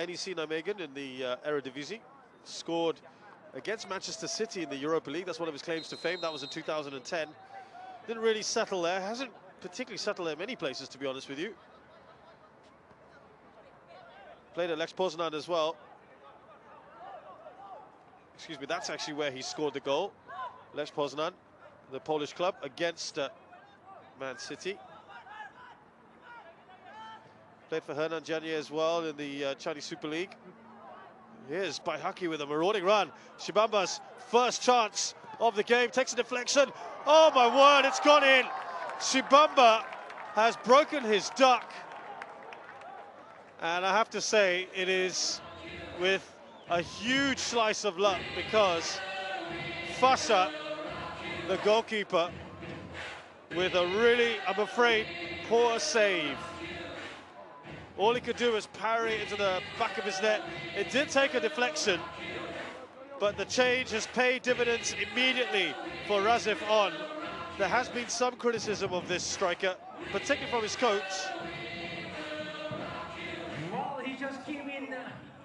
NEC Nijmegen in the Eredivisie, scored against Manchester City in the Europa League. That's one of his claims to fame. That was in 2010. Didn't really settle there. Hasn't particularly settled there many places, to be honest with you. Played at Lech Poznan as well. Excuse me, that's actually where he scored the goal. Lech Poznan, the Polish club, against Man City. Played for Hernan Janier as well in the Chinese Super League. Here's Baihaki with a marauding run. Shibamba's first chance of the game, takes a deflection. Oh my word, it's gone in. Shibamba has broken his duck. And I have to say, it is with a huge slice of luck, because Fasha, the goalkeeper, with a really, I'm afraid, poor save. All he could do was parry it into the back of his net. It did take a deflection, but the change has paid dividends immediately for Razif On. There has been some criticism of this striker, particularly from his coach. Well, he just came in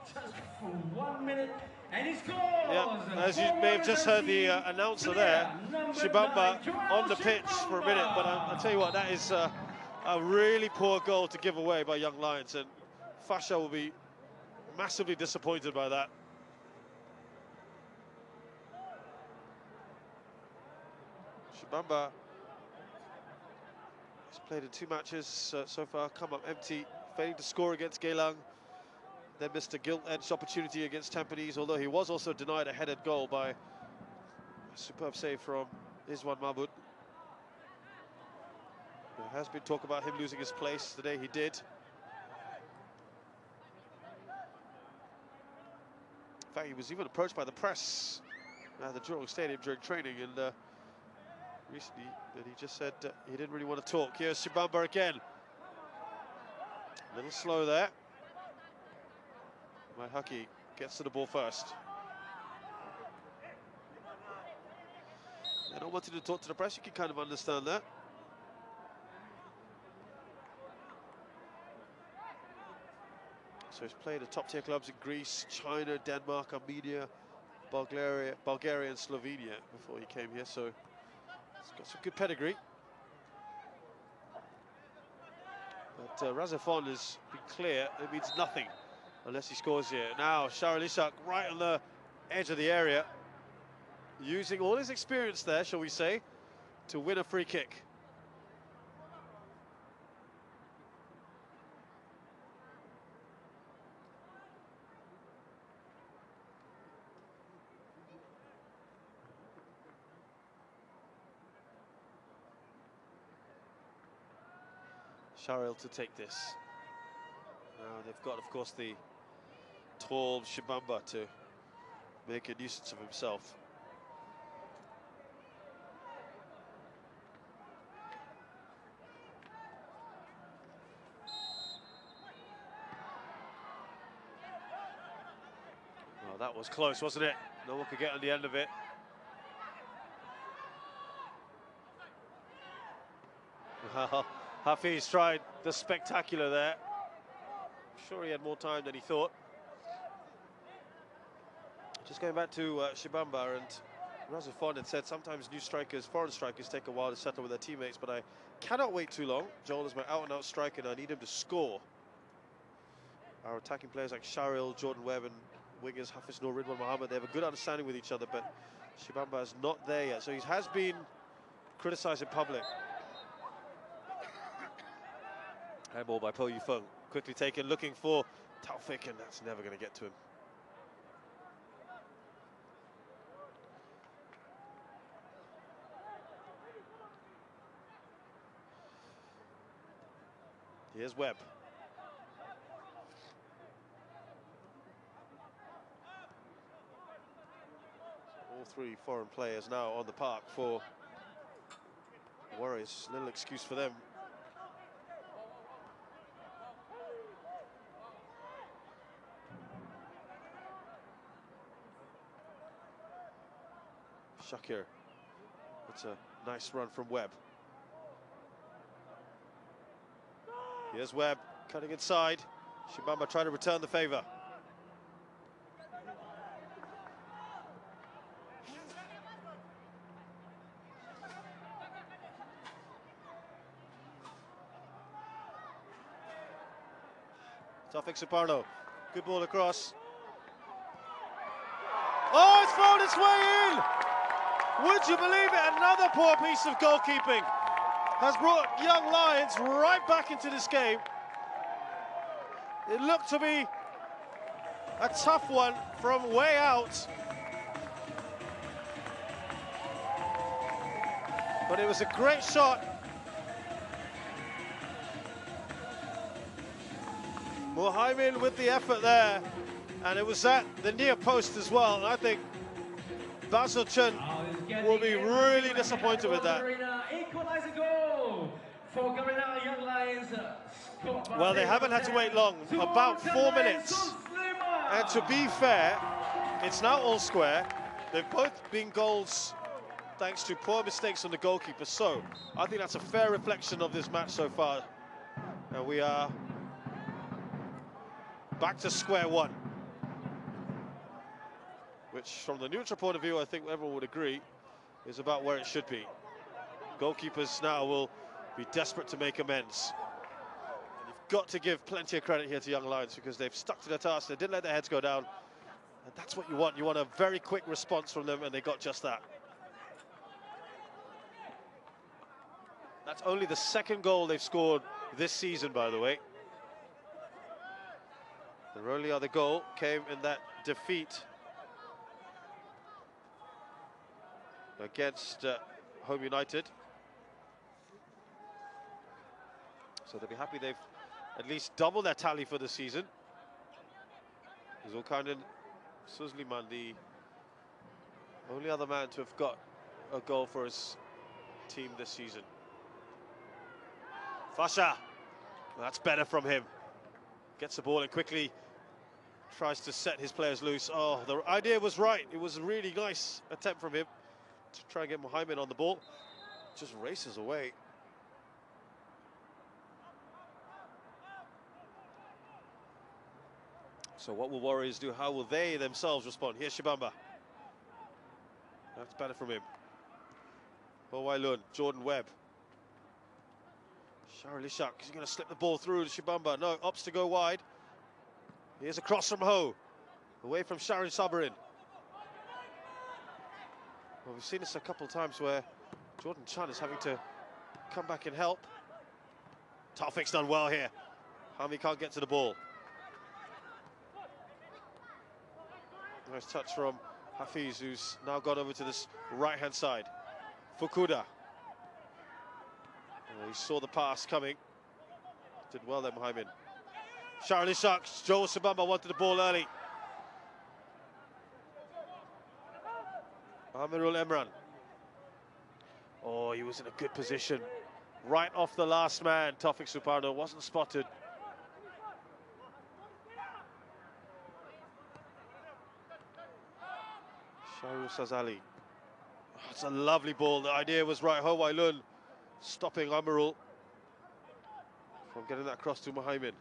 just for 1 minute and he scores! Yeah, as you may have just heard the announcer there, Shibamba on the pitch for a minute, but I'll tell you what, that is a really poor goal to give away by Young Lions, and Fasha will be massively disappointed by that. Shibamba has played in 2 matches so far, come up empty, failing to score against Geylang, then missed a gilt-edged opportunity against Tampines, although he was also denied a headed goal by a superb save from Iswan Mahmoud. There has been talk about him losing his place the day he did. In fact, he was even approached by the press at the Jurong Stadium during training, and recently he just said he didn't really want to talk. Here's Shibamba again. A little slow there. Baihaki gets to the ball first. They don't want to talk to the press, you can kind of understand that. So he's played at top-tier clubs in Greece, China, Denmark, Armenia, Bulgaria and Slovenia before he came here, so he's got some good pedigree. But Razif On has been clear, it means nothing unless he scores here. Now, Shahril Ishak right on the edge of the area, using all his experience there, shall we say, to win a free kick. Shahril to take this. Now they've got, of course, the tall Shibamba to make a nuisance of himself. Well, that was close, wasn't it? No one could get on the end of it. Well, Hafiz tried the spectacular there. I'm sure he had more time than he thought. Just going back to Shibamba, and Razif On had said sometimes new strikers, foreign strikers, take a while to settle with their teammates, but I cannot wait too long. Joel is my out-and-out striker, and I need him to score. Our attacking players like Shahril, Jordan Webb, and wingers Hafiz Noor, Ridwan Mohammed, they have a good understanding with each other, but Shibamba is not there yet, so he has been criticised in public. Handball by Po Yufeng, quickly taken, looking for Taufik, and that's never going to get to him. Here's Webb. All 3 foreign players now on the park for Warriors. Little excuse for them. Shakir. It's a nice run from Webb. Here's Webb cutting inside. Shibamba trying to return the favour. Tawfik Suparno, good ball across. Oh, it's found its way in! Would you believe it? Another poor piece of goalkeeping has brought Young Lions right back into this game. It looked to be a tough one from way out, but it was a great shot. Muhaimin with the effort there, and it was at the near post as well. And I think Basil Chen will be really disappointed with that. Well, they haven't had to wait long, about 4 minutes. And to be fair, it's now all square. They've both been goals thanks to poor mistakes on the goalkeeper. So I think that's a fair reflection of this match so far. And we are back to square one, which from the neutral point of view, I think everyone would agree, is about where it should be. Goalkeepers now will be desperate to make amends. And you've got to give plenty of credit here to Young Lions because they've stuck to their task. They didn't let their heads go down. And that's what you want. You want a very quick response from them, and they got just that. That's only the second goal they've scored this season, by the way. Their only other goal came in that defeat against Home United. So they'll be happy they've at least doubled their tally for the season. Zulkarnain Suzliman, the only other man to have got a goal for his team this season. Fasha, that's better from him. Gets the ball and quickly tries to set his players loose. Oh, the idea was right. It was a really nice attempt from him to try and get Muhaimin on the ball. Just races away. So what will Warriors do? How will they themselves respond? Here's Shibamba. That's better from him. Ho-Wai-Lun, Jordan Webb. Sharilishak, he's going to slip the ball through to Shibamba. No, opts to go wide. Here's a cross from Ho. Away from Sharon Sabarin. Well, we've seen this a couple of times where Jordan Chan is having to come back and help. Tawfik's done well here. Hami can't get to the ball. Nice touch from Hafiz, who's now gone over to this right-hand side. Fukuda. Oh, he saw the pass coming. Did well there, Muhaimin. Sharilishak, Joel Shibamba wanted the ball early. Amirul Emran. Oh, he was in a good position. Right off the last man, Tawfik Suparno wasn't spotted. Shahrul Sazali. Oh, it's a lovely ball. The idea was right. Ho-Wai-Lun stopping Amirul from getting that across to Muhaimin.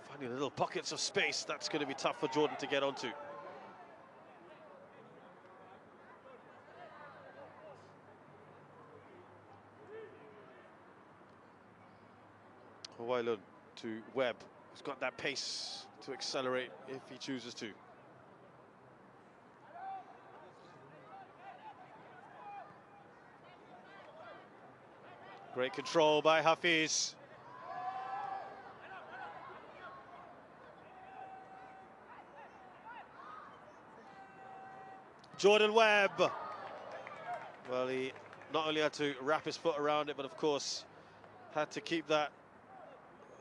Finding little pockets of space, that's going to be tough for Jordan to get onto. Ho-Wai-Lun to Webb, who's got that pace to accelerate if he chooses to. Great control by Hafiz. Jordan Webb. Well, he not only had to wrap his foot around it, but of course had to keep that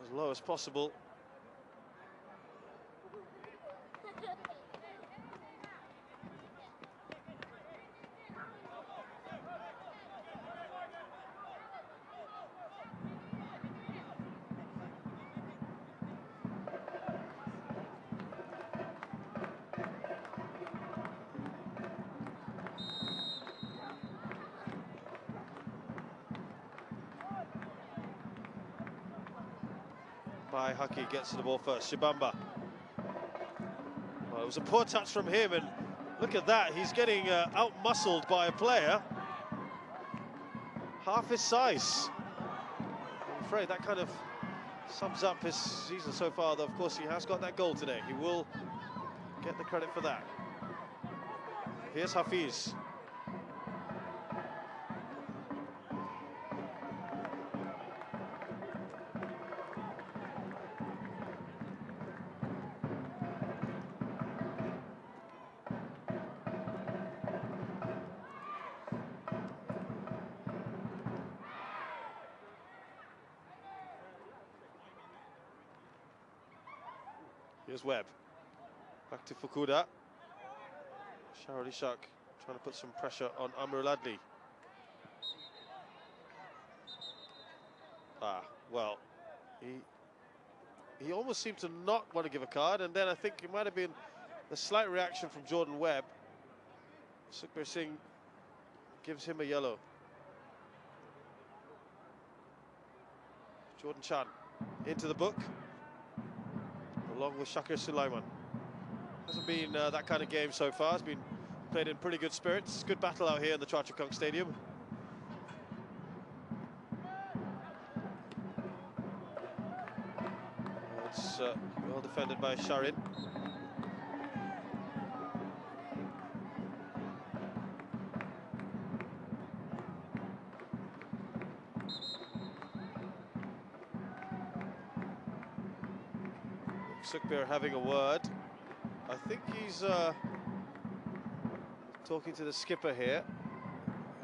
as low as possible. By Haki, gets to the ball first. Shibamba. Well, it was a poor touch from him, and Look at that, he's getting out-muscled by a player half his size. I'm afraid that kind of sums up his season so far, though of course he has got that goal today. He will get the credit for that. Here's Hafiz. Here's Webb. Back to Fukuda. Sharon Ishak trying to put some pressure on Amir Ladley. Well, he almost seemed to not want to give a card, and then I think it might have been the slight reaction from Jordan Webb. Sukhbir Singh gives him a yellow. Jordan Chan into the book, along with Shakir Sulaiman. Hasn't been that kind of game so far. It's been played in pretty good spirits. Good battle out here in the Chua Chu Kang Stadium. It's well defended by Sharin. Sukhbir having a word. I think he's talking to the skipper here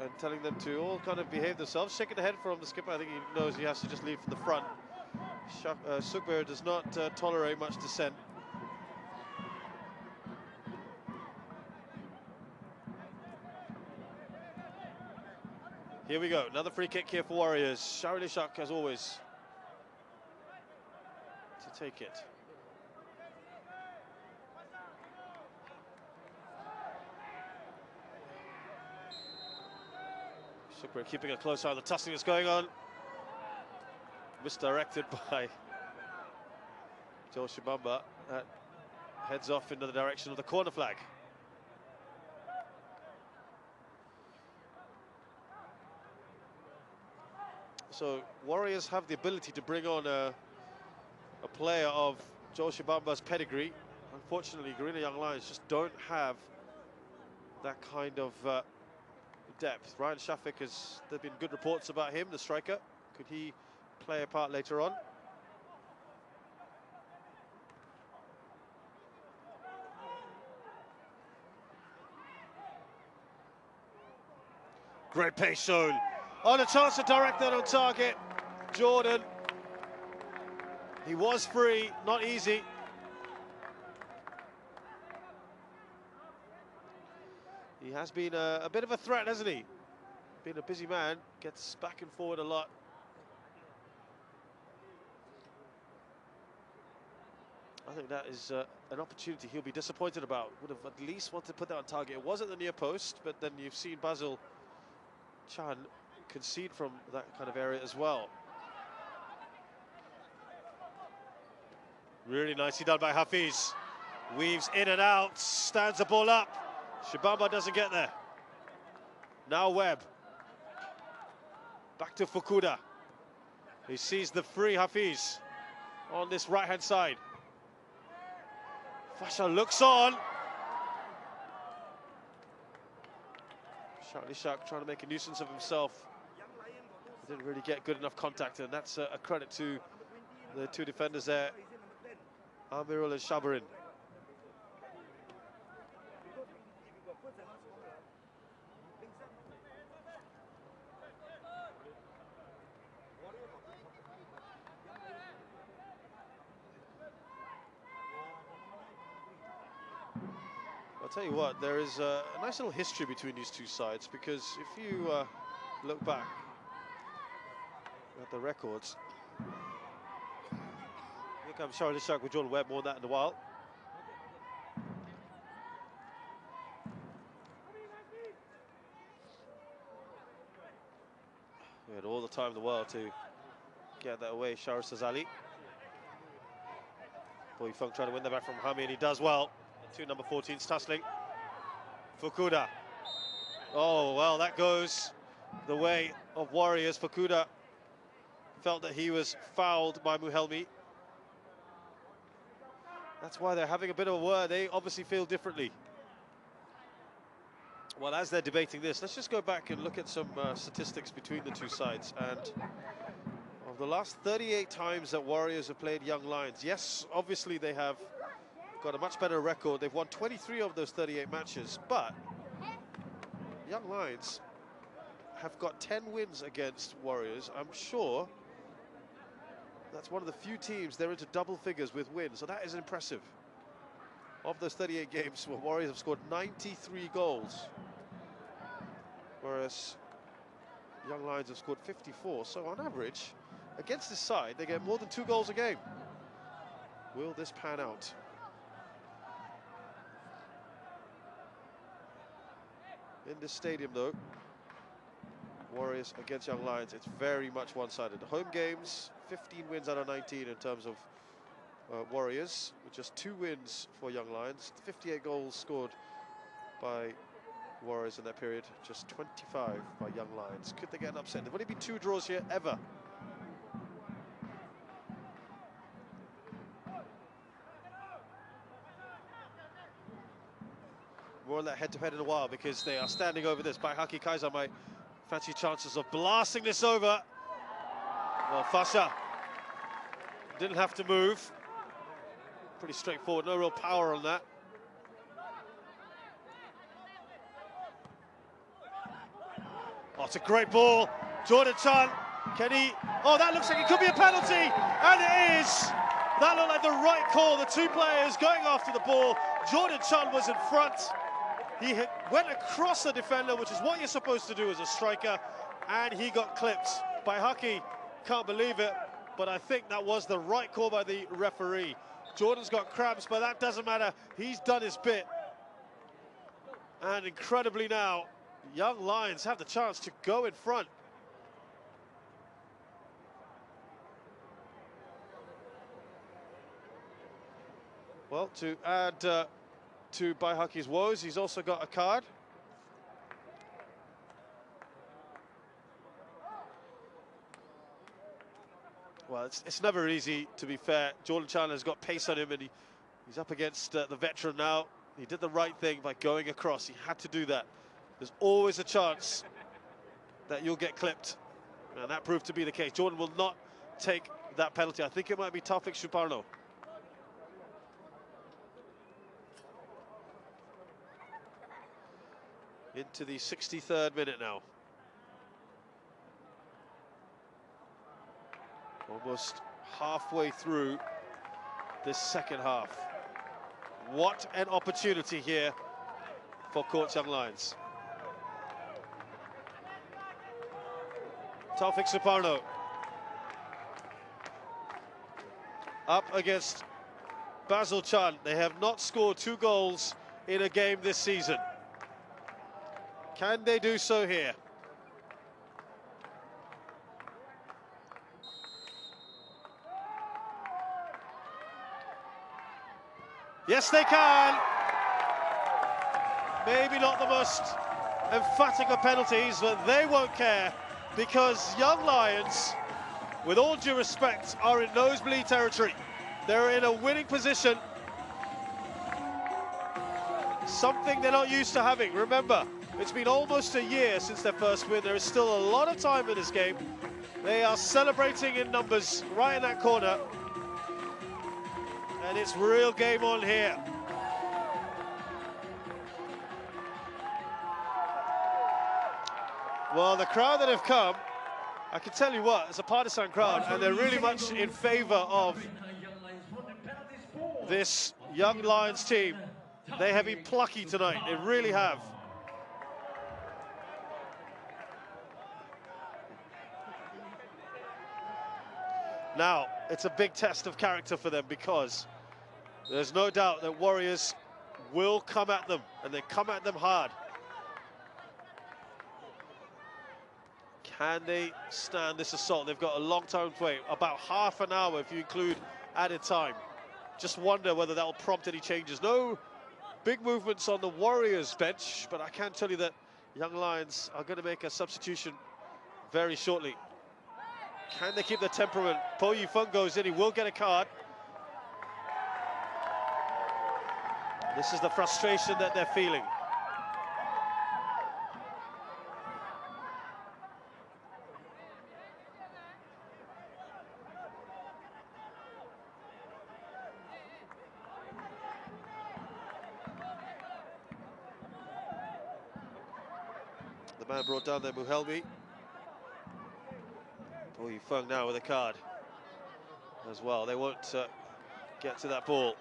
and telling them to all kind of behave themselves. Shaking the head from the skipper. I think he knows he has to just lead from the front. Sukhbir does not tolerate much dissent. Here we go, another free kick here for Warriors. Sharon Ishak, as always, to take it. Sukhbir keeping a close eye on the tussling that's going on. Misdirected by Joel Shibamba. That heads off into the direction of the corner flag. So Warriors have the ability to bring on a player of Joel Shibamba's pedigree. Unfortunately, Garina Young Lions just don't have that kind of depth. Ryan Shafiq has, there have been good reports about him, the striker. Could he play a part later on? Great pace shown. On a chance to direct that on target. Jordan. He was free, not easy. He has been a bit of a threat, hasn't he? Been a busy man, gets back and forward a lot. I think that is an opportunity he'll be disappointed about. Would have at least wanted to put that on target. It wasn't the near post, but then you've seen Basil Chan concede from that kind of area as well. Really nicely done by Hafiz. Weaves in and out, stands the ball up. Shibamba doesn't get there. Now Webb. Back to Fukuda. He sees the free Hafiz on this right-hand side. Fasha looks on. Sharon Ishak trying to make a nuisance of himself. Didn't really get good enough contact, and that's a credit to the two defenders there, Amirul and Shabarin. I'll tell you what, there is a nice little history between these two sides, because if you look back at the records, here comes Sharon Ishak with Jordan Webb, more than that in a while. We had all the time in the world to get that away. Shahrus Ali. Boy Fung trying to win that back from Hami, and he does well. The two number 14s tussling. Fukuda. Oh, well, that goes the way of Warriors. Fukuda felt that he was fouled by Muhelmi. That's why they're having a bit of a word. They obviously feel differently. Well, as they're debating this, let's just go back and look at some statistics between the two sides. And of the last 38 times that Warriors have played Young Lions, yes, obviously they have got a much better record. They've won 23 of those 38 matches, but Young Lions have got 10 wins against Warriors. I'm sure that's one of the few teams they're into double figures with wins, so that is impressive. Of those 38 games, well, Warriors have scored 93 goals, whereas Young Lions have scored 54. So on average, against this side, they get more than 2 goals a game. Will this pan out? In this stadium, though, Warriors against Young Lions, it's very much one-sided. The home games, 15 wins out of 19 in terms of Warriors, with just 2 wins for Young Lions. 58 goals scored by Warriors in that period, just 25 by Young Lions. Could they get an upset? There've only been 2 draws here ever. More on that head-to-head in a while, because they are standing over this. Baihaki Kaiser might fancy chances of blasting this over. Well, Fasha didn't have to move. Pretty straightforward, no real power on that. Oh, it's a great ball. Jordan Chan, can he? Oh, that looks like it could be a penalty, and it is. That looked like the right call. The 2 players going after the ball. Jordan Chan was in front. He went across the defender, which is what you're supposed to do as a striker, and he got clipped. Baihaki can't believe it, but I think that was the right call by the referee. Jordan's got cramps, but that doesn't matter. He's done his bit. And incredibly now, Young Lions have the chance to go in front. Well, to add to Baihaki's woes, he's also got a card. Well, it's never easy, to be fair. Jordan Chandler's got pace on him, and he's up against the veteran now. He did the right thing by going across. He had to do that. There's always a chance that you'll get clipped, and that proved to be the case. Jordan will not take that penalty. I think it might be Taufik Suparno. Into the 63rd minute now. Almost halfway through this second half. What an opportunity here for Courts Young Lions. Taufik Suparno up against Basil Chan. They have not scored 2 goals in a game this season. Can they do so here? Yes, they can. Maybe not the most emphatic of penalties, but they won't care, because Young Lions, with all due respect, are in nosebleed territory. They're in a winning position, something they're not used to having. Remember, it's been almost a year since their first win. There is still a lot of time in this game. They are celebrating in numbers right in that corner. And it's real game on here. Well, the crowd that have come, I can tell you what, it's a partisan crowd, and they're really much in favour of this Young Lions team. They have been plucky tonight, they really have. Now, it's a big test of character for them, because there's no doubt that Warriors will come at them, and they come at them hard. Can they stand this assault? They've got a long time to wait, about half an hour if you include added time. Just wonder whether that will prompt any changes. No big movements on the Warriors bench, but I can tell you that Young Lions are going to make a substitution very shortly. Can they keep their temperament? Po Yifeng goes in, he will get a card. This is the frustration that they're feeling. The man brought down there, Muhelmi. Po Yifeng now with a card as well. They won't get to that ball.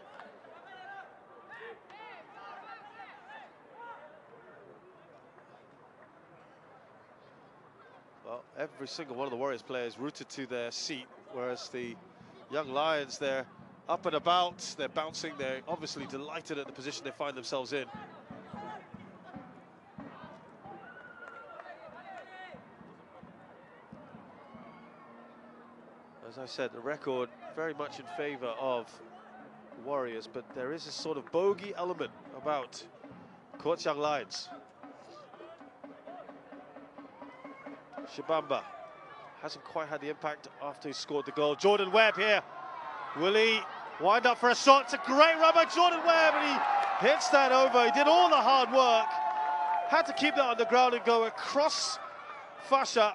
Well, every single one of the Warriors players rooted to their seat, whereas the Young Lions, they're up and about, they're bouncing, they're obviously delighted at the position they find themselves in. As I said, the record very much in favor of Warriors, but there is a sort of bogey element about Coach Young Lions. Shabamba hasn't quite had the impact after he scored the goal. Jordan Webb here. Will he wind up for a shot? It's a great run by Jordan Webb, and he hits that over. He did all the hard work. Had to keep that on the ground and go across Fasha,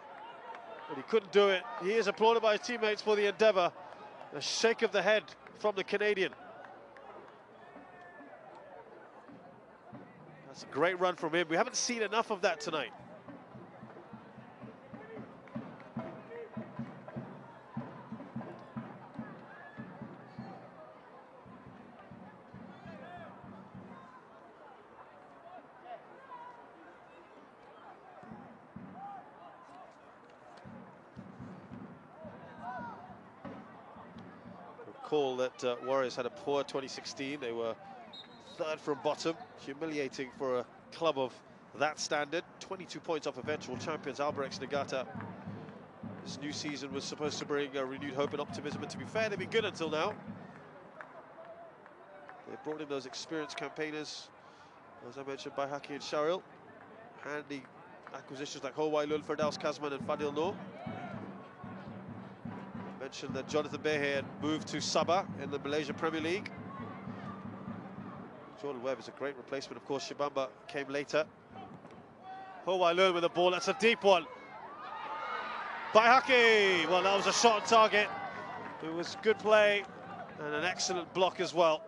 but he couldn't do it. He is applauded by his teammates for the endeavour. A shake of the head from the Canadian. That's a great run from him. We haven't seen enough of that tonight. Recall that Warriors had a poor 2016. They were third from bottom, humiliating for a club of that standard. 22 points off eventual champions Albirex Niigata. This new season was supposed to bring renewed hope and optimism, and to be fair, they've been good until now. They brought in those experienced campaigners, as I mentioned, by Haki and Sharil. Handy acquisitions like Ho Wailul, Firdaus Kazman and Fadil Noor. Mentioned that Jonathan Behe had moved to Sabah in the Malaysia Premier League. Jordan Webb is a great replacement. Of course, Shabamba came later. Ho Wailul with the ball. That's a deep one by Haki. Well, that was a shot on target. It was good play and an excellent block as well.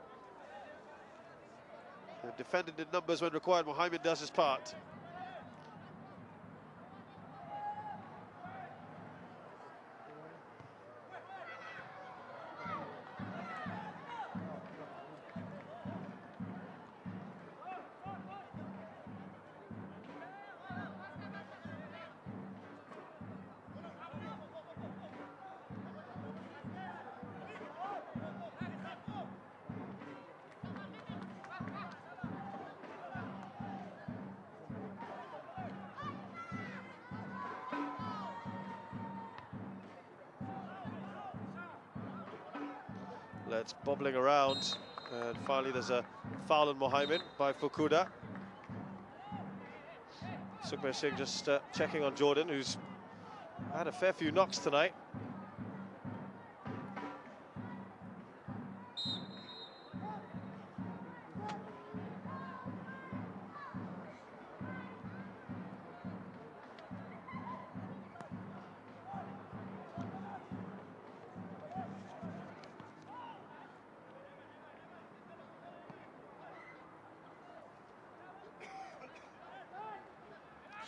They've defended in numbers when required. Mohamed does his part. Let's bobbling around, and finally there's a foul on Mohamed by Fukuda. Sukhbir Singh just checking on Jordan, who's had a fair few knocks tonight.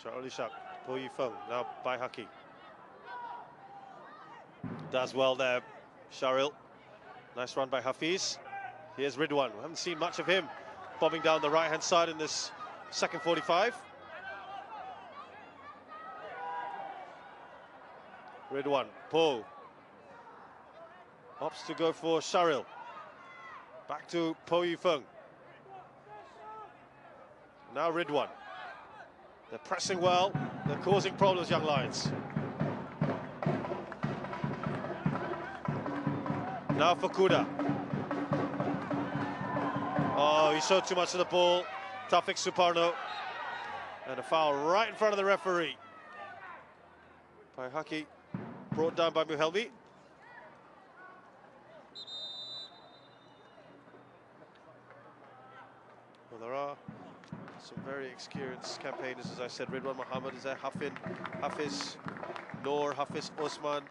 Charlie Shak, Po Yifeng, now by Haki. Does well there, Sharil. Nice run by Hafiz. Here's Ridwan. We haven't seen much of him bombing down the right-hand side in this second 45. Ridwan, Po. Opts to go for Sharil. Back to Po Yifeng. Now Ridwan. They're pressing well, they're causing problems, Young Lions. Now Fukuda. Oh, he showed too much of the ball. Taufik Suparno. And a foul right in front of the referee. Paihaki brought down by Muhelmi. Well, there are some very experienced campaigners, as I said. Ridwan Muhammad is there, Hafiz Noor, Hafiz Osman.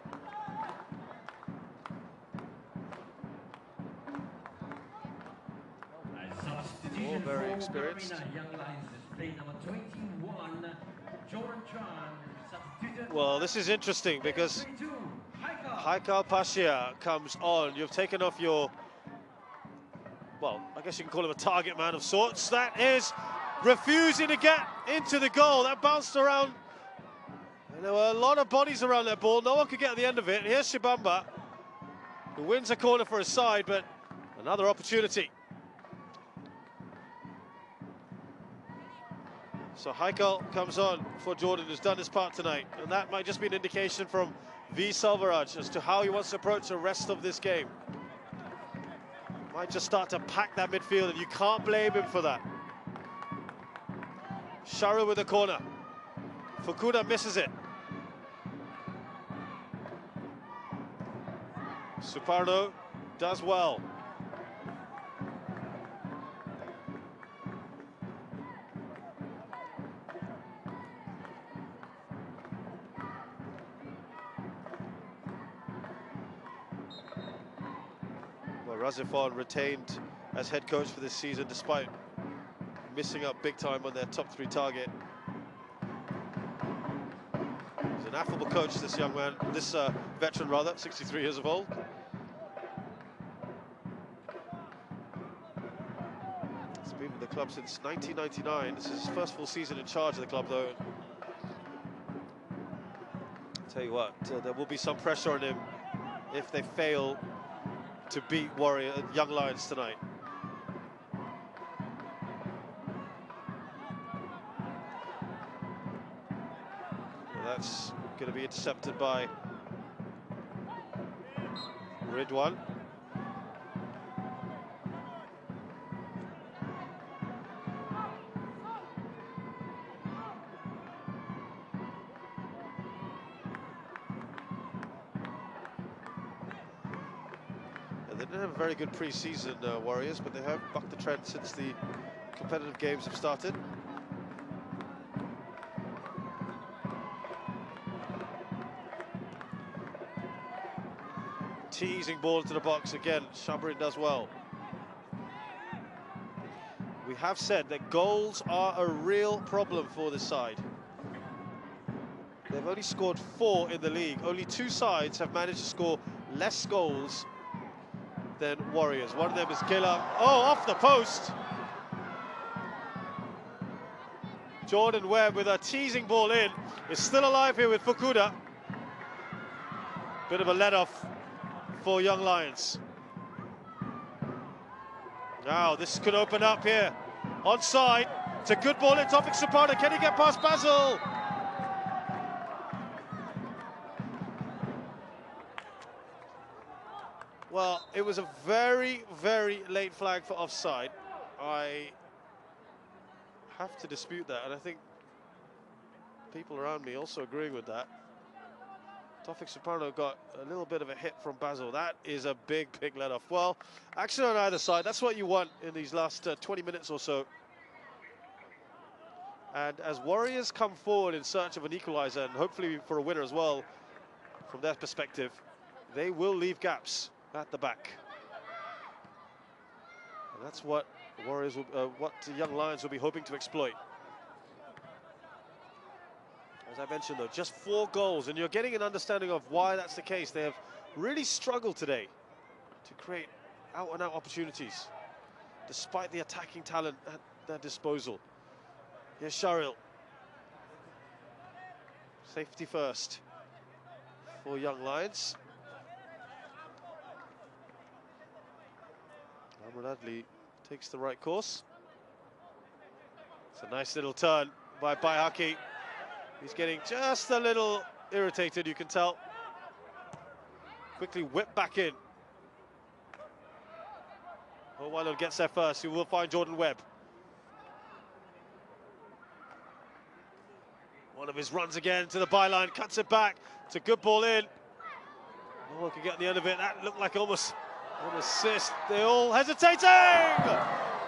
All very experienced. Well, this is interesting because Haikal Pasha comes on. You've taken off your, well, I guess you can call him a target man of sorts. That is refusing to get into the goal. That bounced around. And there were a lot of bodies around that ball. No one could get at the end of it. Here's Shibamba, who wins a corner for his side, but another opportunity. So Haikal comes on for Jordan, who's done his part tonight. And that might just be an indication from V. Salvaraj as to how he wants to approach the rest of this game. Might just start to pack that midfield, and you can't blame him for that. Shahril with the corner. Fukuda misses it. Suparno does well. Well, Razifan retained as head coach for this season despite missing up big time on their top 3 target. He's an affable coach, this young man, this veteran rather, 63 years of old. He's been with the club since 1999. This is his first full season in charge of the club, though. Tell you what, there will be some pressure on him if they fail to beat Young Lions tonight. Well, that's going to be intercepted by Ridwan. They didn't have a very good pre-season, Warriors, but they have bucked the trend since the competitive games have started. Teasing ball into the box again. Shabrin does well. We have said that goals are a real problem for this side. They've only scored 4 in the league. Only 2 sides have managed to score less goals than Warriors. One of them is Kela. Oh, off the post. Jordan Webb with a teasing ball in. Is still alive here with Fukuda. Bit of a let-off for Young Lions. Now this could open up here. Onside. It's a good ball in. Taufik Suparno. Can he get past Basil? Well, it was a very, very late flag for offside. I have to dispute that, and I think people around me also agreeing with that. Taufik Suparno got a little bit of a hit from Basil. That is a big, big let-off. Well, action on either side. That's what you want in these last 20 minutes or so. And as Warriors come forward in search of an equaliser, and hopefully for a winner as well, from their perspective, they will leave gaps at the back. And that's what Warriors will, what Young Lions will be hoping to exploit. As I mentioned, though, just 4 goals, and you're getting an understanding of why that's the case. They have really struggled today to create out-and-out opportunities, despite the attacking talent at their disposal. Here's Shahril. Safety first for Young Lions. Amr Adli takes the right course. It's a nice little turn by Paihaki. He's getting just a little irritated, you can tell. Quickly whipped back in. Well, Wyland gets there first. He will find Jordan Webb. One of his runs again to the byline, cuts it back. It's a good ball in. No one can get the end of it. That looked like almost an assist. They all hesitating!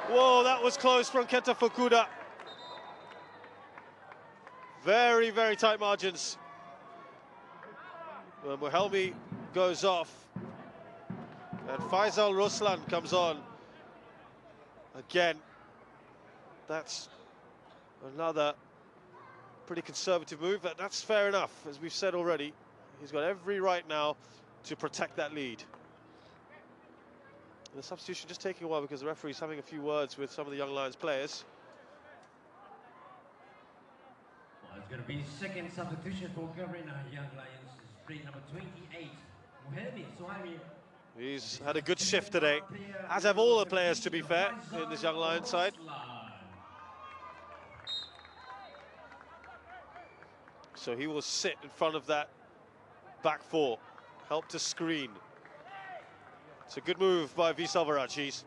Whoa, that was close from Kenta Fukuda. Very, very tight margins. Well, Muhelmi goes off. And Faisal Ruslan comes on. Again, that's another pretty conservative move. That's fair enough, as we've said already. He's got every right now to protect that lead. And the substitution just taking a while because the referee's having a few words with some of the Young Lions players. Well, it's going to be second substitution for covering Young Lions. Play number 28, Muhelmi Suhaimi. He's had a good shift today, as have all the players, to be fair, in this Young Lions side. So he will sit in front of that back four, help to screen. It's a good move by Visal Varacis.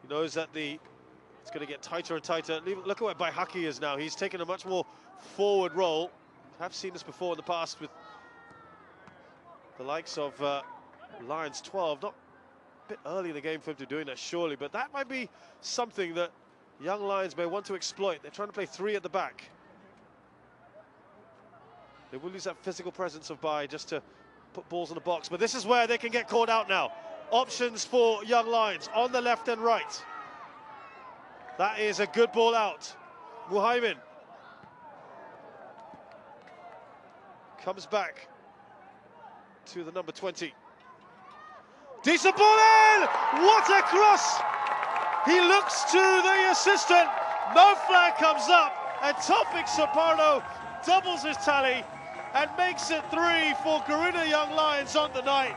He knows that it's going to get tighter and tighter. Look at where Baihaki is now. He's taken a much more forward role. I've seen this before in the past with the likes of Lions 12. Not a bit early in the game for him to be doing that, surely, but that might be something that Young Lions may want to exploit. They're trying to play three at the back. They will lose that physical presence of Bai just to put balls in the box, but this is where they can get caught out now. Options for Young Lions on the left and right. That is a good ball out. Muhaimin comes back to the number 20. Decent ball in! What a cross! He looks to the assistant. No flag comes up, and Tofik Soparno doubles his tally and makes it 3 for Garina Young Lions on the night.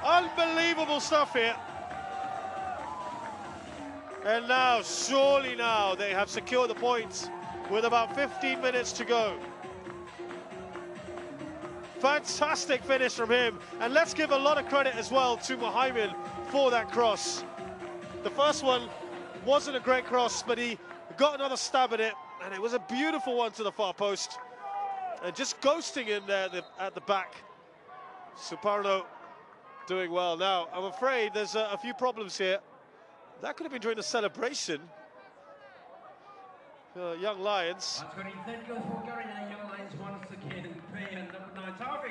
Unbelievable stuff here. And now, surely now, they have secured the points with about 15 minutes to go. Fantastic finish from him. And let's give a lot of credit as well to Muhaimin for that cross. The first one wasn't a great cross, but he got another stab at it, and it was a beautiful one to the far post. And just ghosting in there at the back. Suparno doing well. Now, I'm afraid there's a few problems here. That could have been during the celebration. Young Lions.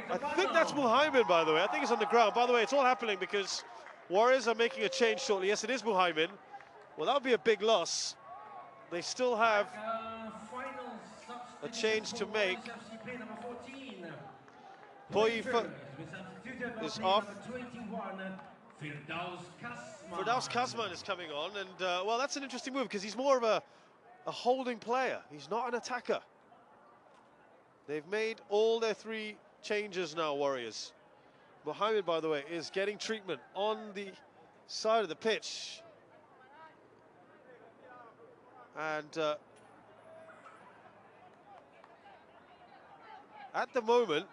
I think that's Muhaimin, by the way. I think it's on the ground. By the way, it's all happening because Warriors are making a change shortly. Yes, it is Muhaimin. Well, that would be a big loss. They still have a change to make. Poifa is off. Firdaus Kazman is coming on, and well, that's an interesting move because he's more of a holding player. He's not an attacker. They've made all their 3 changes now, Warriors. Muhaimin, by the way, is getting treatment on the side of the pitch. And at the moment,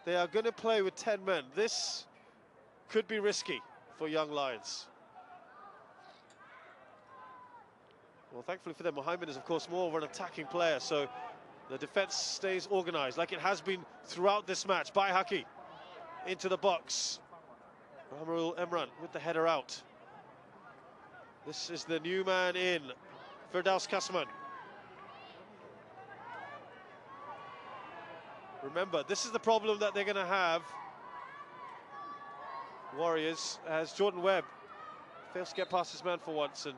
they are going to play with 10 men. This could be risky for Young Lions. Well, thankfully for them, Muhaimin is, of course, more of an attacking player, so the defense stays organized, like it has been throughout this match. Baihaki into the box. Ramrul Emran with the header out. This is the new man in, Firdaus Kazman. Remember, this is the problem that they're going to have, Warriors, as Jordan Webb fails to get past his man for once, and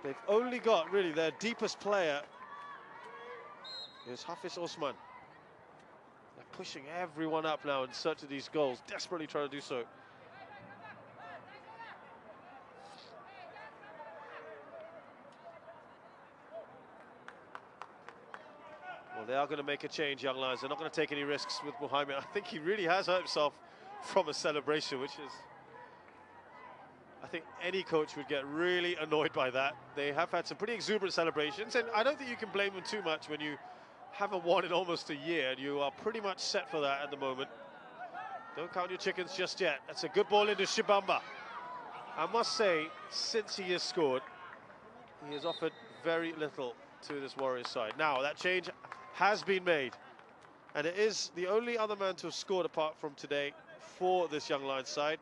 they've only got, really, their deepest player is Hafiz Osman. They're pushing everyone up now in search of these goals, desperately trying to do so. Well, they are going to make a change, Young Lions. They're not going to take any risks with Muhaimin. I think he really has hurt himself from a celebration, which is, I think any coach would get really annoyed by that. They have had some pretty exuberant celebrations, and I don't think you can blame them too much when you haven't won in almost a year, and you are pretty much set for that at the moment. Don't count your chickens just yet. That's a good ball into Shibamba. I must say, since he has scored, he has offered very little to this Warriors side. Now, that change has been made. And it is the only other man to have scored apart from today for this Young Lions side,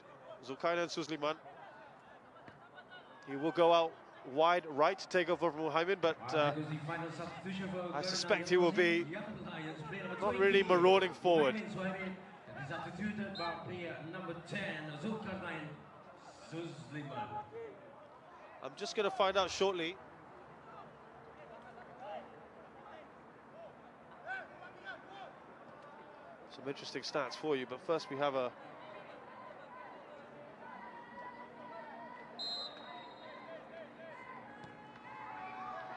Zulkarnain Suzliman. He will go out wide right to take over from Muhaimin, but I suspect he will be not really marauding forward. Substituted by player number 10, Zulkarnain Suzliman. I'm just going to find out shortly. Some interesting stats for you, but first we have a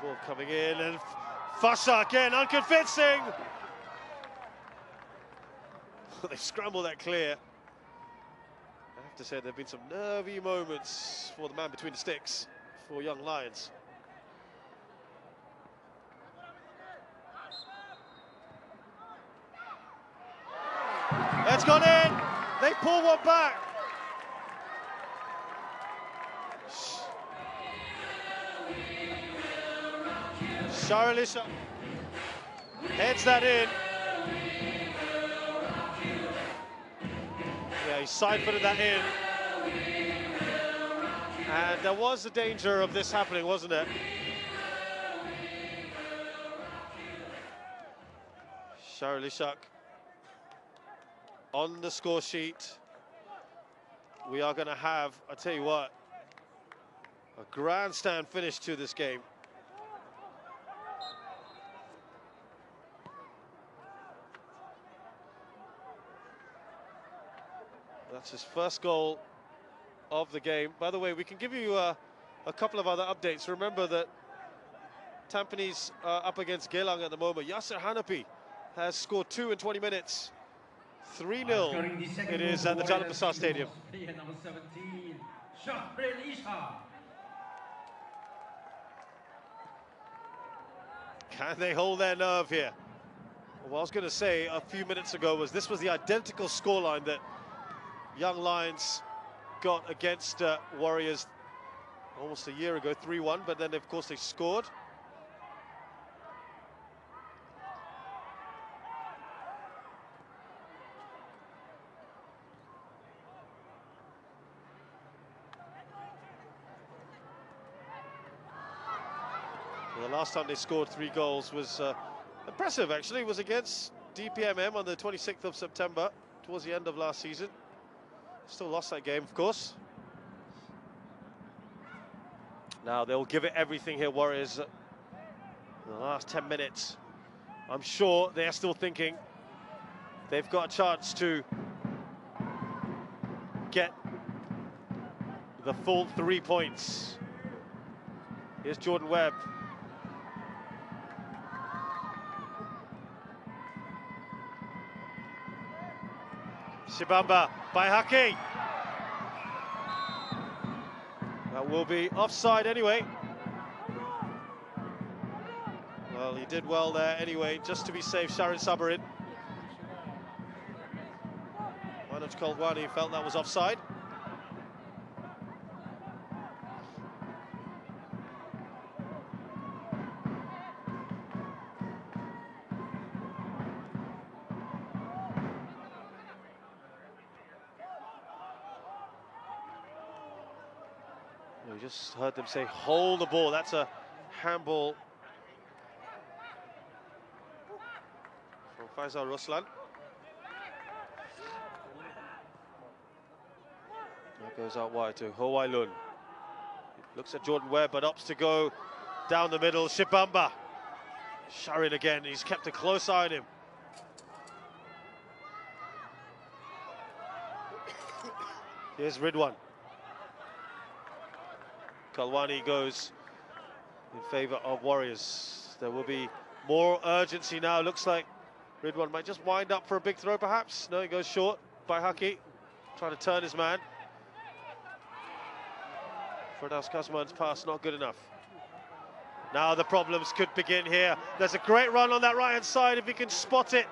ball coming in, and Fasha again, unconvincing. They scrambled that clear. I have to say there have been some nervy moments for the man between the sticks for Young Lions. It's gone in. They pull one back. Sharilisha heads that in. Yeah, he side-footed that in. And there was a danger of this happening, wasn't it? Sharilishak on the score sheet. We are going to have, I tell you what, a grandstand finish to this game. That's his first goal of the game. By the way, we can give you a couple of other updates. Remember that Tampines are up against Gelang at the moment. Yasser Hanapi has scored 2 in 20 minutes. 3-0 it is at the Jalan Besar Stadium. Number 17, Can they hold their nerve here? What I was going to say a few minutes ago was this was the identical scoreline that Young Lions got against Warriors almost a year ago, 3-1, but then of course they scored. Well, the last time they scored 3 goals was impressive, actually. It was against DPMM on the 26th of September, towards the end of last season. Still lost that game, of course. Now they'll give it everything here, Warriors. In the last 10 minutes, I'm sure they're still thinking they've got a chance to get the full 3 points. Here's Jordan Webb. Shibamba by Haki. That will be offside anyway. Well, he did well there anyway, just to be safe. Sharon Sabarin. Manoj Kolwani felt that was offside. We just heard them say, hold the ball. That's a handball from Faisal Ruslan. That goes out wide to Ho Wai Lun. Looks at Jordan Webb, but opts to go down the middle. Shibamba. Sharin again, he's kept a close eye on him. Here's Ridwan. Kalwani goes in favour of Warriors. There will be more urgency now. Looks like Ridwan might just wind up for a big throw, perhaps. No, he goes short by Haki, trying to turn his man. Firdaus Kazman's pass not good enough. Now the problems could begin here. There's a great run on that right-hand side if he can spot it.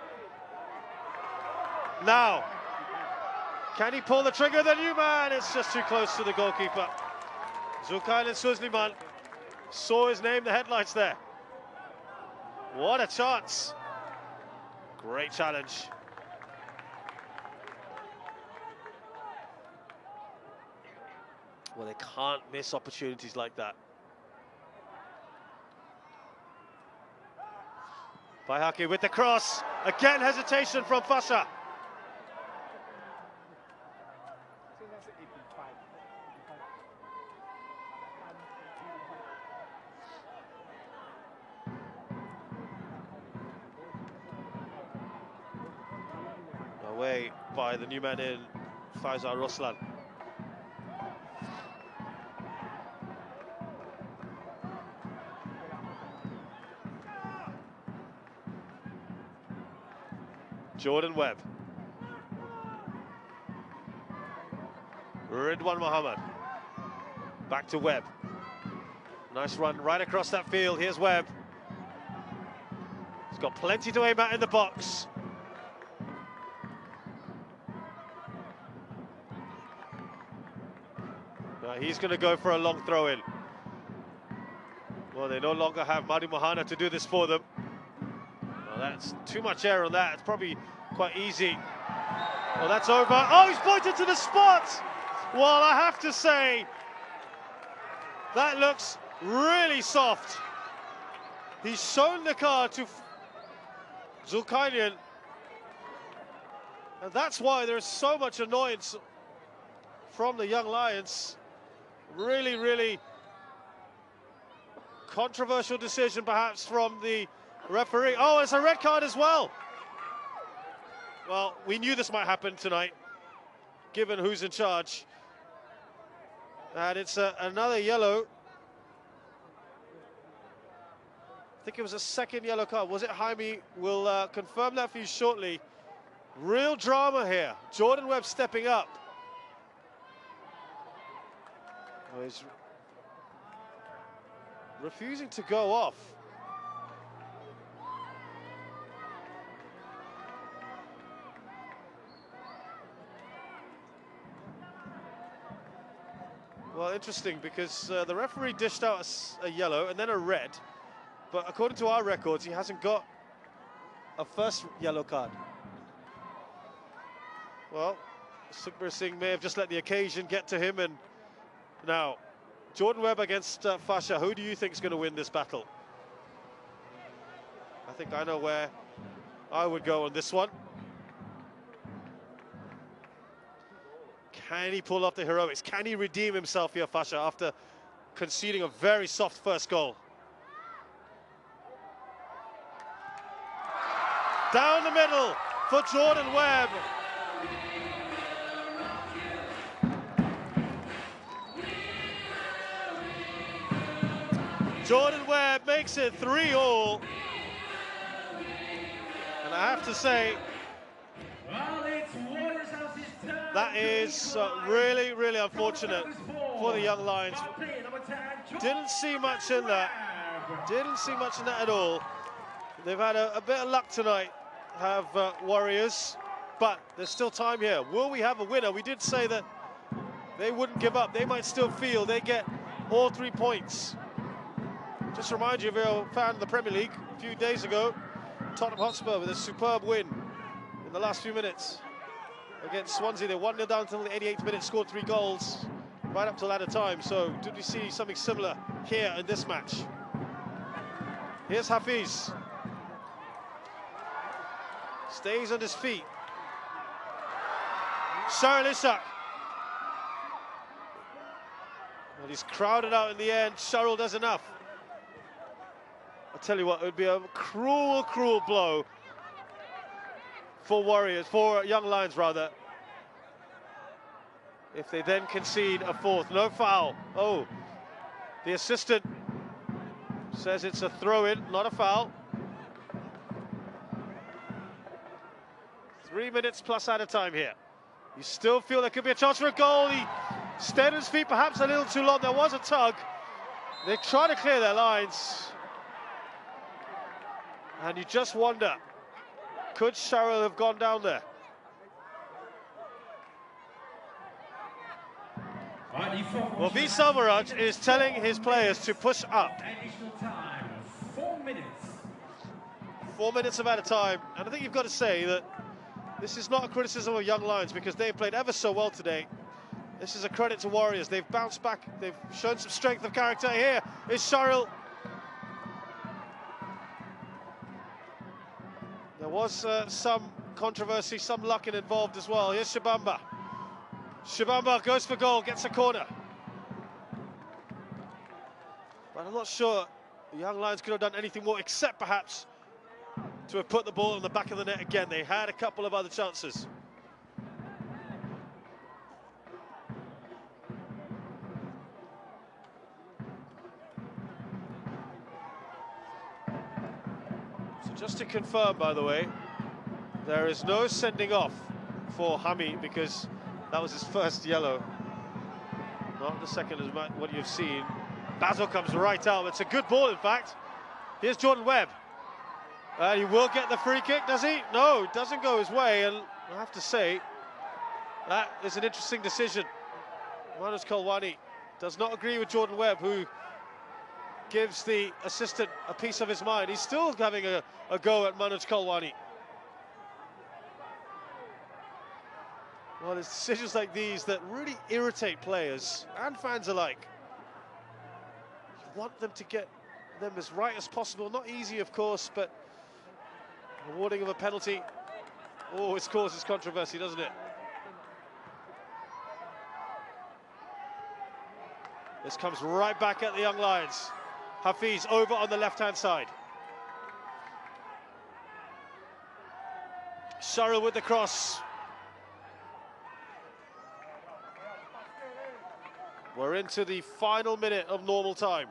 Now, Can he pull the trigger? The new man, it's just too close to the goalkeeper. Zulkarnain Suzliman saw his name, the headlights there. What a chance. Great challenge. Well, they can't miss opportunities like that. Baihaki with the cross. Again, hesitation from Fasha. Away by the new man in, Faisal Roslan. Jordan Webb. Ridwan Muhammad. Back to Webb. Nice run right across that field. Here's Webb. He's got plenty to aim at in the box. He's going to go for a long throw-in. Well, they no longer have Madi Mohana to do this for them. Well, that's too much air on that. It's probably quite easy. Well, that's over. Oh, he's pointed to the spot! Well, I have to say, that looks really soft. He's shown the card to Zulkarnain. And that's why there's so much annoyance from the Young Lions. Really, really controversial decision perhaps from the referee. Oh, it's a red card as well. Well, we knew this might happen tonight, given who's in charge. And it's another yellow. I think it was a second yellow card. Was it Jaime? We'll confirm that for you shortly. Real drama here. Jordan Webb stepping up. Oh, he's refusing to go off. Well, interesting, because the referee dished out a yellow and then a red, but according to our records, he hasn't got a first yellow card. Well, Sukhbir Singh may have just let the occasion get to him, and now Jordan Webb against Fasha. Who do you think is going to win this battle? I think I know where I would go on this one. Can he pull off the heroics? Can he redeem himself here, Fasha, after conceding a very soft first goal? Down the middle for Jordan Webb. Jordan Webb makes it 3-all. And I have to say, that is really, really unfortunate for the Young Lions. Didn't see much in that. Didn't see much in that at all. They've had a bit of luck tonight, have Warriors, but there's still time here. Will we have a winner? We did say that they wouldn't give up. They might still feel they get all 3 points. Just remind you, if you're a fan of the Premier League, a few days ago, Tottenham Hotspur with a superb win in the last few minutes against Swansea. They 1-0 down until the 88th minute, scored 3 goals right up till added time. So did we see something similar here in this match? Here's Hafiz. Stays on his feet. Sharyl Ishak. Well, he's crowded out in the end. Sharyl does enough. I'll tell you what, it would be a cruel, cruel blow for Warriors, for Young Lions rather, if they then concede a fourth. No foul. Oh, the assistant says it's a throw-in, not a foul. 3 minutes plus out of time here. You still feel there could be a chance for a goal. He stayed on his feet perhaps a little too long. There was a tug. They try to clear their lines. And you just wonder, could Sharyl have gone down there? Well, V. Selvaraj is telling his players to push up. Additional time, 4 minutes. 4 minutes of added time, and I think you've got to say that this is not a criticism of Young Lions because they've played ever so well today. This is a credit to Warriors. They've bounced back. They've shown some strength of character. Here is Sharil. There was some controversy, some luck involved as well. Here's Shabamba. Shabamba goes for goal, gets a corner. But I'm not sure the Young Lions could have done anything more except perhaps to have put the ball in the back of the net again. They had a couple of other chances. So just to confirm, by the way, there is no sending off for Hami because that was his first yellow. Not the second as much what you've seen. Basil comes right out. It's a good ball, in fact. Here's Jordan Webb. He will get the free kick, does he? No, it doesn't go his way, and I have to say, that is an interesting decision. Manoj Kalwani does not agree with Jordan Webb, who gives the assistant a piece of his mind. He's still having a go at Manoj Kalwani. Well, it's decisions like these that really irritate players and fans alike. You want them to get them as right as possible. Not easy, of course, but awarding of a penalty always causes controversy, doesn't it? This comes right back at the Young Lions. Hafiz over on the left-hand side. Sharil with the cross. We're into the final minute of normal time.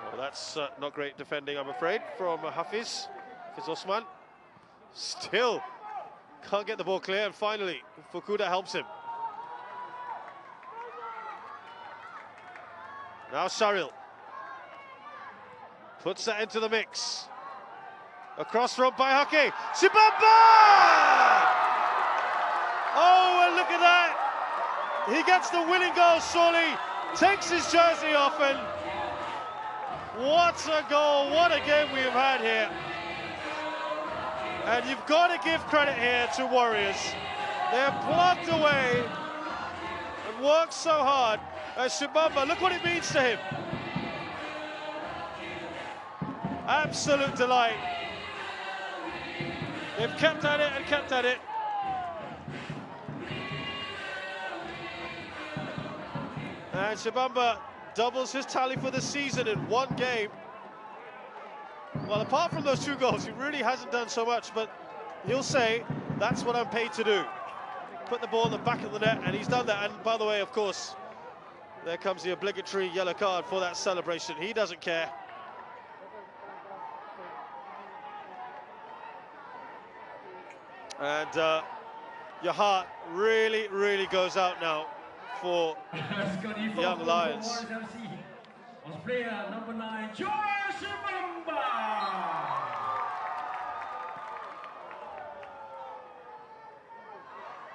Well, that's not great defending, I'm afraid, from Hafiz Osman. Still can't get the ball clear, and finally Fukuda helps him. Now Sharil puts that into the mix. Across from Baihake. Sibamba! Oh, and look at that! He gets the winning goal, surely. Takes his jersey off, and what a goal, what a game we have had here. And you've got to give credit here to Warriors. They're plugged away and worked so hard. Sibamba, look what it means to him. Absolute delight. They've kept at it and kept at it. And Shabamba doubles his tally for the season in one game. Well, apart from those 2 goals, he really hasn't done so much, but he'll say, that's what I'm paid to do. Put the ball in the back of the net, and he's done that. And by the way, of course, there comes the obligatory yellow card for that celebration. He doesn't care. And your heart really, really goes out now for Young Lions. Player number 9, GYL Sibamba.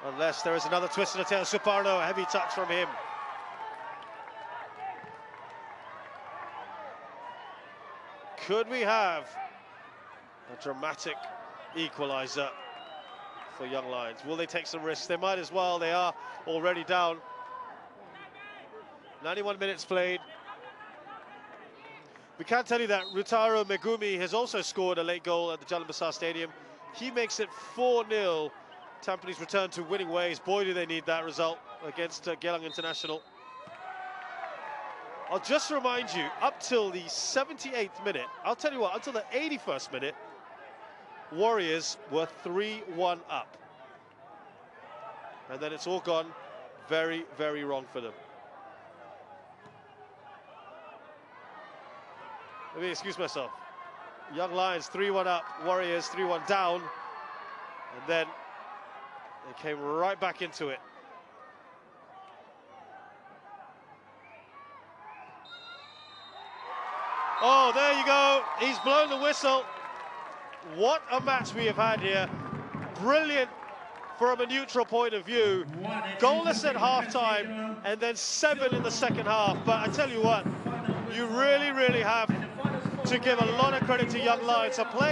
Unless there is another twist in the tail. Suparno, a heavy touch from him. Could we have a dramatic equaliser for Young Lions? Will they take some risks? They might as well. They are already down. 91 minutes played. We can tell you that Rutaro Megumi has also scored a late goal at the Jalan Besar Stadium. He makes it 4-0. Tampines return to winning ways. Boy, do they need that result against Geylang International. I'll just remind you, up till the 78th minute, I'll tell you what, until the 81st minute, Warriors were 3-1 up. And then it's all gone very, very wrong for them. Let me excuse myself. Young Lions 3-1 up, Warriors 3-1 down, and then they came right back into it. Oh, there you go. He's blown the whistle. what a match we have had here. Brilliant from a neutral point of view. Goalless at half-time and then 7 in the second half. But I tell you what, you really have to give a lot of credit to Young Lions for playing